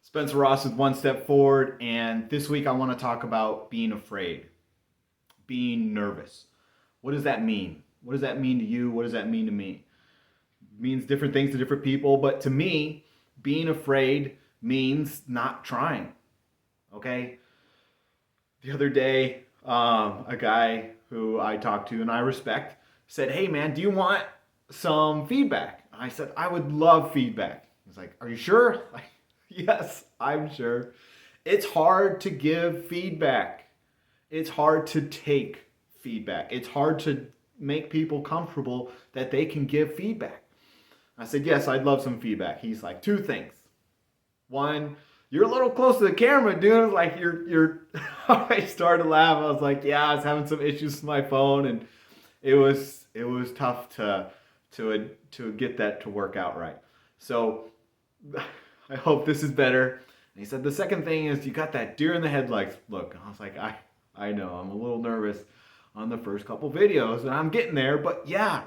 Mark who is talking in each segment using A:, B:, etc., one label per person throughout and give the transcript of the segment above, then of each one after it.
A: Spencer Ross with One Step Forward, and this week I want to talk about being afraid, being nervous. What does that mean? What does that mean to you? What does that mean to me? It means different things to different people, but to me, being afraid means not trying. Okay? The other day, a guy who I talked to and I respect said, "Hey man, do you want some feedback?" And I said, "I would love feedback." He's like, "Are you sure?" Like, yes, I'm sure. It's hard to give feedback. It's hard to take feedback. It's hard to make people comfortable that they can give feedback. I said, "Yes, I'd love some feedback." He's like, "Two things. One, you're a little close to the camera, dude. Like you're." I started laughing. I was like, "Yeah, I was having some issues with my phone, and it was tough to get that to work out right." So I hope this is better. And he said the second thing is you got that deer in the headlights look. I was like, I know I'm a little nervous on the first couple videos, and I'm getting there, but yeah,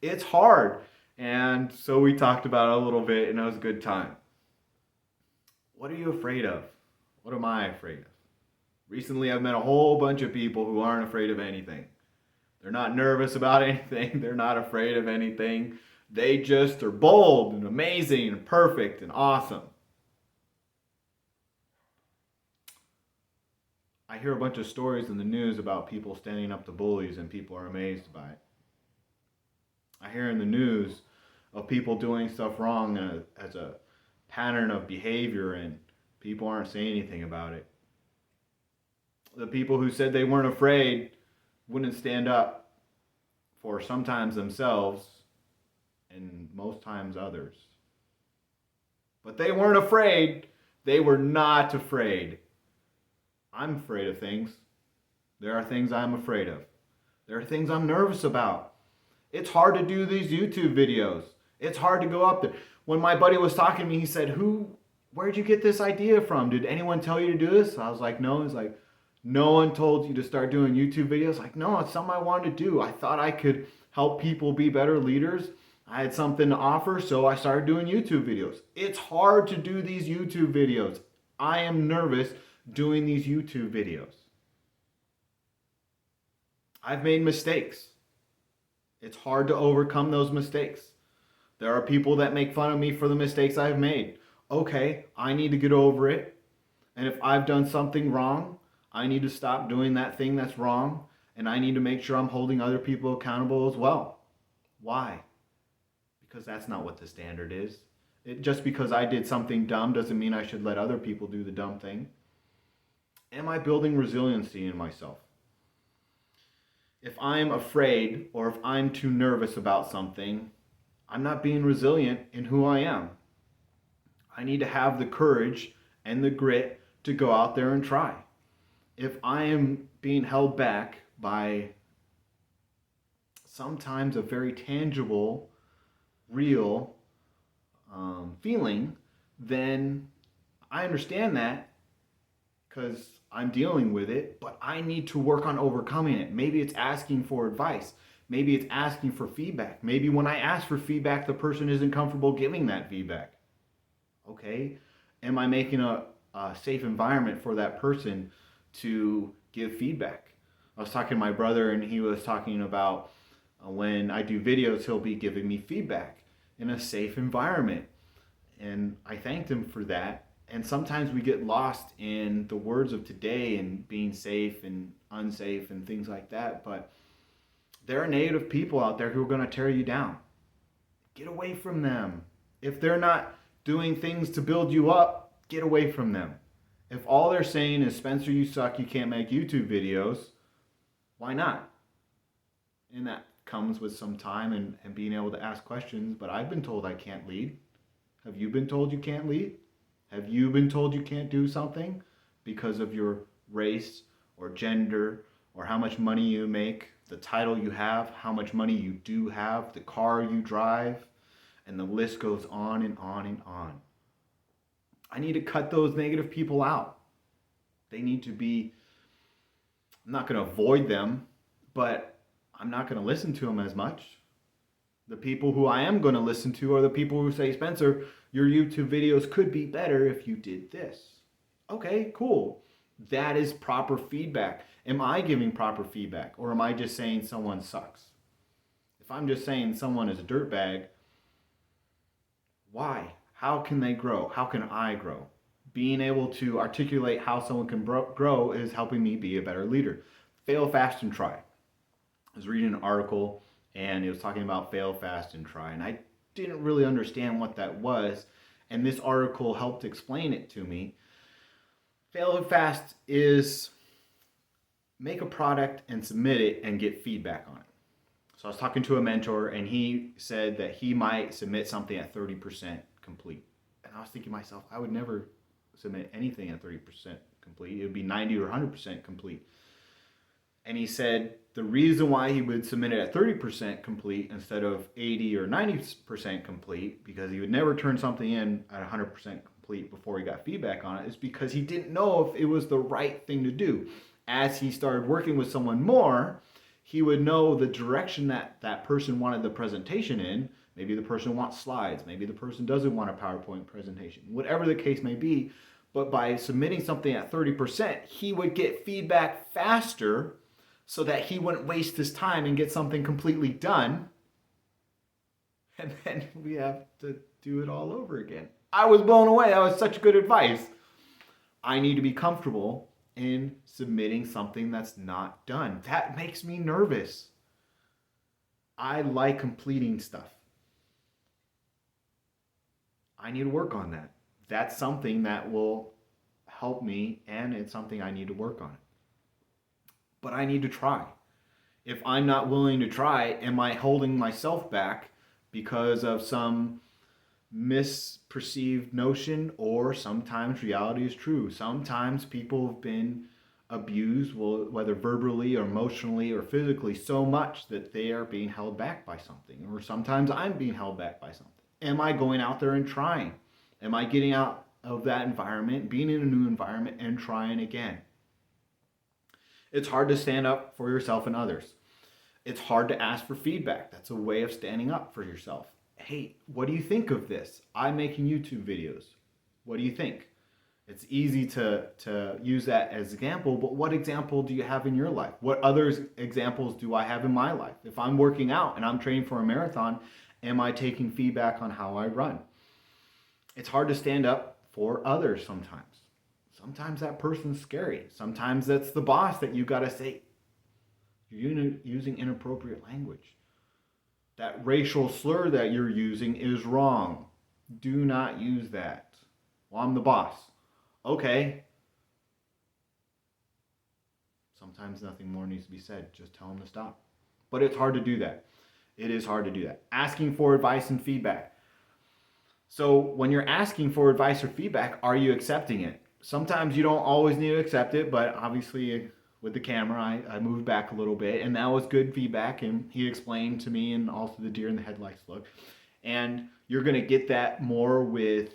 A: it's hard. And so we talked about it a little bit, and it was a good time. What are you afraid of? What am I afraid of? Recently, I've met a whole bunch of people who aren't afraid of anything. They're not nervous about anything. They're not afraid of anything. They just are bold and amazing and perfect and awesome. I hear a bunch of stories in the news about people standing up to bullies and people are amazed by it. I hear in the news of people doing stuff wrong as a pattern of behavior and people aren't saying anything about it. The people who said they weren't afraid wouldn't stand up for sometimes themselves and most times others. But they weren't afraid. They were not afraid. I'm afraid of things. There are things I'm afraid of. There are things I'm nervous about. It's hard to do these YouTube videos. It's hard to go up there. When my buddy was talking to me, he said, where'd you get this idea from? Did anyone tell you to do this? I was like, no. He's like, no one told you to start doing YouTube videos? Like, no, it's something I wanted to do. I thought I could help people be better leaders. I had something to offer, so I started doing YouTube videos. It's hard to do these YouTube videos. I am nervous doing these YouTube videos. I've made mistakes. It's hard to overcome those mistakes. There are people that make fun of me for the mistakes I've made. Okay, I need to get over it. And if I've done something wrong, I need to stop doing that thing that's wrong. And I need to make sure I'm holding other people accountable as well. Why? Because that's not what the standard is. Just because I did something dumb doesn't mean I should let other people do the dumb thing. Am I building resiliency in myself? If I'm afraid or if I'm too nervous about something, I'm not being resilient in who I am. I need to have the courage and the grit to go out there and try. If I am being held back by sometimes a very tangible, real feeling, then I understand that because I'm dealing with it, but I need to work on overcoming it. Maybe it's asking for advice. Maybe it's asking for feedback. Maybe when I ask for feedback, the person isn't comfortable giving that feedback. Okay, am I making a safe environment for that person to give feedback? I was talking to my brother and he was talking about when I do videos, he'll be giving me feedback in a safe environment. And I thanked him for that. And sometimes we get lost in the words of today and being safe and unsafe and things like that. But there are negative people out there who are going to tear you down. Get away from them. If they're not doing things to build you up, get away from them. If all they're saying is, Spencer, you suck, you can't make YouTube videos, why not? And that comes with some time and being able to ask questions. But I've been told I can't lead. Have you been told you can't lead? Have you been told you can't do something because of your race or gender or how much money you make, the title you have, how much money you do have, the car you drive, and the list goes on and on and on. I need to cut those negative people out. They need to be, I'm not going to avoid them, but I'm not going to listen to them as much. The people who I am going to listen to are the people who say, Spencer, your YouTube videos could be better if you did this. Okay, cool. That is proper feedback. Am I giving proper feedback, or am I just saying someone sucks? If I'm just saying someone is a dirtbag, why? How can they grow? How can I grow? Being able to articulate how someone can grow is helping me be a better leader. Fail fast and try. I was reading an article and it was talking about fail fast and try, and I didn't really understand what that was, and this article helped explain it to me. Fail fast is make a product and submit it and get feedback on it. So I was talking to a mentor and he said that he might submit something at 30% complete. And I was thinking to myself, I would never submit anything at 30% complete. It would be 90 or 100% complete. And he said the reason why he would submit it at 30% complete instead of 80 or 90% complete, because he would never turn something in at 100% complete before he got feedback on it, is because he didn't know if it was the right thing to do. As he started working with someone more, he would know the direction that that person wanted the presentation in. Maybe the person wants slides. Maybe the person doesn't want a PowerPoint presentation. Whatever the case may be. But by submitting something at 30%, he would get feedback faster so that he wouldn't waste his time and get something completely done. And then we have to do it all over again. I was blown away. That was such good advice. I need to be comfortable in submitting something that's not done. That makes me nervous. I like completing stuff. I need to work on that. That's something that will help me, and it's something I need to work on. But I need to try. If I'm not willing to try, am I holding myself back because of some misperceived notion, or sometimes reality is true? Sometimes people have been abused, whether verbally or emotionally or physically, so much that they are being held back by something. Or sometimes I'm being held back by something. Am I going out there and trying? Am I getting out of that environment, being in a new environment, and trying again? It's hard to stand up for yourself and others. It's hard to ask for feedback. That's a way of standing up for yourself. Hey, what do you think of this? I'm making YouTube videos. What do you think? It's easy to use that as example, but what example do you have in your life? What other examples do I have in my life? If I'm working out and I'm training for a marathon, am I taking feedback on how I run? It's hard to stand up for others sometimes. Sometimes that person's scary. Sometimes that's the boss that you got to say, you're using inappropriate language. That racial slur that you're using is wrong. Do not use that. Well, I'm the boss. Okay. Sometimes nothing more needs to be said. Just tell them to stop. But it's hard to do that. It is hard to do that. Asking for advice and feedback. So when you're asking for advice or feedback, are you accepting it? Sometimes you don't always need to accept it, but obviously with the camera, I moved back a little bit, and that was good feedback, and he explained to me, and also the deer in the headlights look. And you're going to get that more with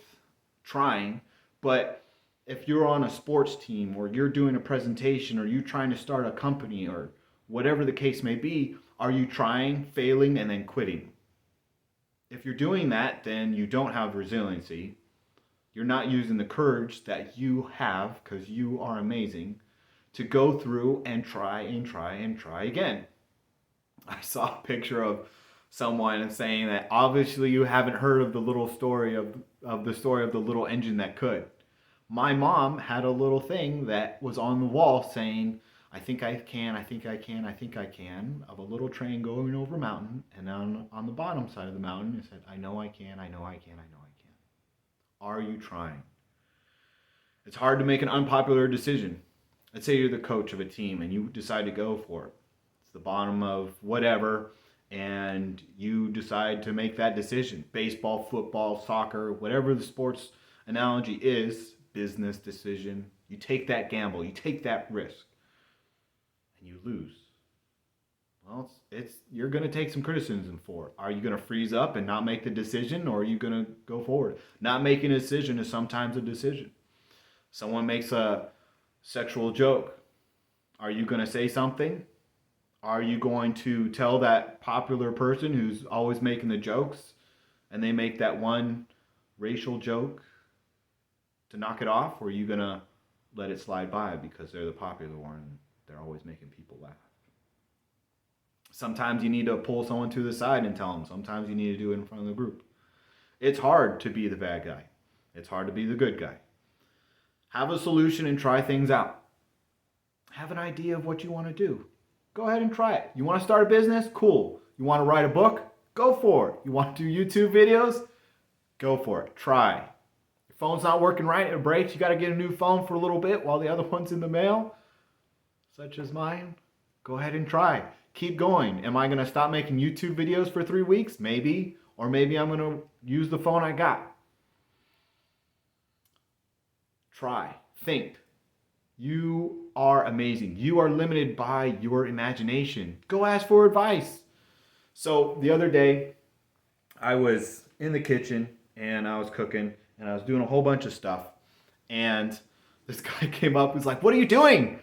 A: trying, but if you're on a sports team, or you're doing a presentation, or you're trying to start a company, or whatever the case may be, are you trying, failing, and then quitting? If you're doing that, then you don't have resiliency. You're not using the courage that you have, because you are amazing, to go through and try and try and try again. I saw a picture of someone saying that obviously you haven't heard of the little story of the story of the little engine that could. My mom had a little thing that was on the wall saying, I think I can, I think I can, I think I can, of a little train going over a mountain, and on the bottom side of the mountain it said, I know I can, I know I can, I know I can. Are you trying? It's hard to make an unpopular decision. Let's say you're the coach of a team and you decide to go for it. It's the bottom of whatever, and you decide to make that decision. Baseball, football, soccer, whatever the sports analogy is, business decision. You take that gamble, you take that risk, and you lose. Well, you're going to take some criticism for it. Are you going to freeze up and not make the decision, or are you going to go forward? Not making a decision is sometimes a decision. Someone makes a sexual joke. Are you going to say something? Are you going to tell that popular person who's always making the jokes and they make that one racial joke to knock it off? Or are you going to let it slide by because they're the popular one? They're always making people laugh. Sometimes you need to pull someone to the side and tell them. Sometimes you need to do it in front of the group. It's hard to be the bad guy. It's hard to be the good guy. Have a solution and try things out. Have an idea of what you want to do. Go ahead and try it. You want to start a business? Cool. You want to write a book? Go for it. You want to do YouTube videos? Go for it. Try. Your phone's not working right, it breaks. You got to get a new phone for a little bit while the other one's in the mail, such as mine. Go ahead and try. Keep going. Am I going to stop making YouTube videos for 3 weeks? Maybe. Or maybe I'm going to use the phone I got. Try. Think. You are amazing. You are limited by your imagination. Go ask for advice. So the other day, I was in the kitchen and I was cooking and I was doing a whole bunch of stuff. And this guy came up and was like, "What are you doing?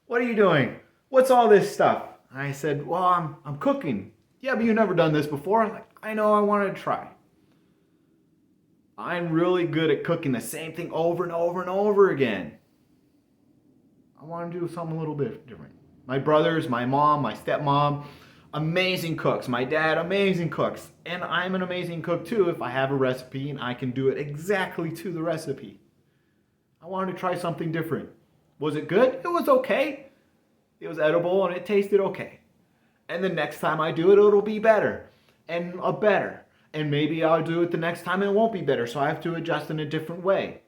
A: What are you doing? What's all this stuff?" And I said, "Well, I'm cooking." "Yeah, but you've never done this before." I'm like, "I know, I wanted to try." I'm really good at cooking the same thing over and over and over again. I want to do something a little bit different. My brothers, my mom, my stepmom, amazing cooks. My dad, amazing cooks. And I'm an amazing cook too if I have a recipe and I can do it exactly to the recipe. I wanted to try something different. Was it good? It was okay. It was edible and it tasted okay. And the next time I do it, it'll be better and better. And maybe I'll do it the next time and it won't be better. So I have to adjust in a different way.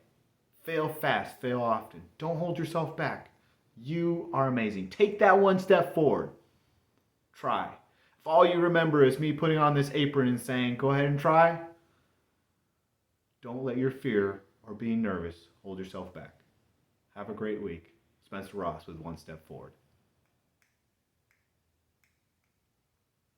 A: Fail fast, fail often. Don't hold yourself back. You are amazing. Take that one step forward. Try. If all you remember is me putting on this apron and saying, "Go ahead and try," don't let your fear or being nervous hold yourself back. Have a great week. Spencer Ross with One Step Forward.